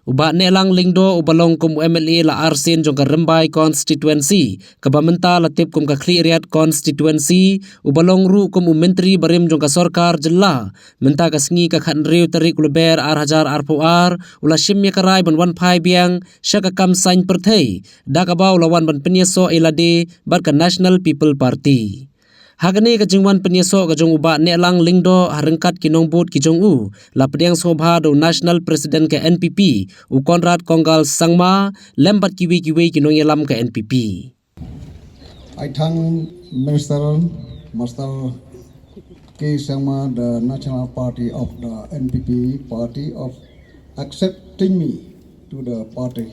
Uba Nehlang Lyngdoh ubalong kum MLA la Arsin jong ka Rembai constituency, kabamenta latip kum ka Kliariat constituency, ubalong ru kum menteri barim jong ka Sorkar jella, menta ka sngi ka khanriu tarik luber ar poar, ula shimya karai ban wan Phai Biang, syaka kam Sain Pyrthei, da kabau lawan ban Pyniasoh ilade bar ka National People Party. Hagani ka jingwan Pyniasoh ka jong uba Nehlang Lyngdoh harengkat kinong bot ki jong u la pediang sobha do National President ke NPP u Konrad Konggal Sangma lembat kiwi kinong yelam ke NPP. I thank Minister Master K. Sangma, the National Party of the NPP party, of accepting me to the party.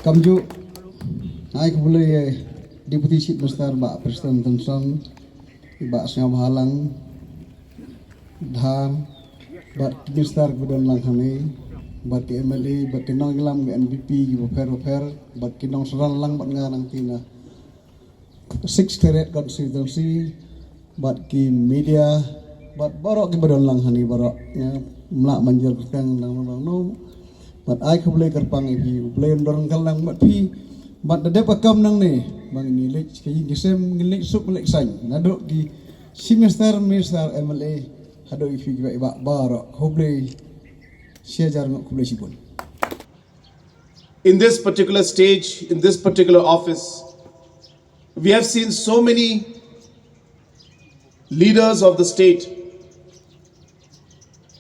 Kamju Hai boleh Deputy Chief Minister Mbak Presiden Tensong, Mbak Syam Halang, Dhan, Mbak Minister Gudon Langhani, Mbak MLA, Mbak Kinong Ilam, NPP, Giboper, Mbak Kinong Seran Lang, Mbak Nganang Tina, 6 Terret Constituency, Mbak Ki Media, Mbak Barok Gibodon Langhani, Barok, Melak Manjir Kutang, Nang, Mbak Ai boleh Kerpang Ibi, boleh Dorong Kalang, Mbak Pi, But the depakam nang ni bang ngilik kayi gisem ngilik sup ngilik sain nadok di semester MLA hadok ifi iba barok hoble siajar ngok hoble sibun. In this particular stage, in this particular office, we have seen so many leaders of the state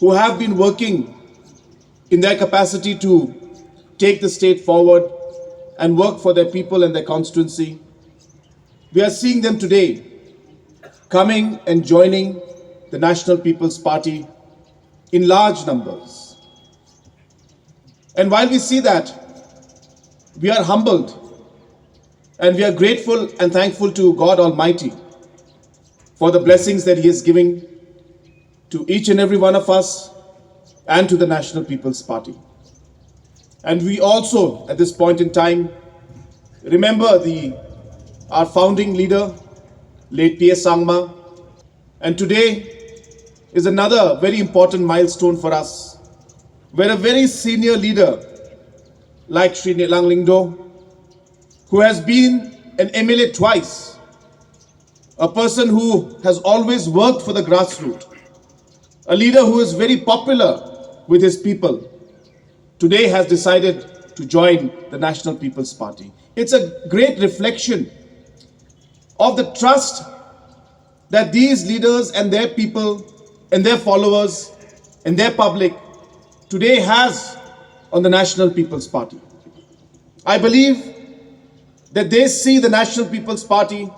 who have been working in their capacity to take the state forward and work for their people and their constituency. We are seeing them today coming and joining the National People's Party in large numbers. And while we see that, we are humbled and we are grateful and thankful to God Almighty for the blessings that He is giving to each and every one of us and to the National People's Party. And we also, at this point in time, remember our founding leader, late Pyniasoh, and today is another very important milestone for us, where a very senior leader like Sri Nehlang Lyngdoh, who has been an MLA twice, a person who has always worked for the grassroots, a leader who is very popular with his people, today has decided to join the National People's Party. It's a great reflection of the trust that these leaders and their people and their followers and their public today has on the National People's Party. I believe that they see the National People's Party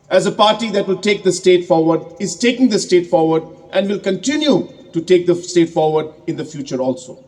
as a party that will take the state forward, is taking the state forward, and will continue to take the state forward in the future also.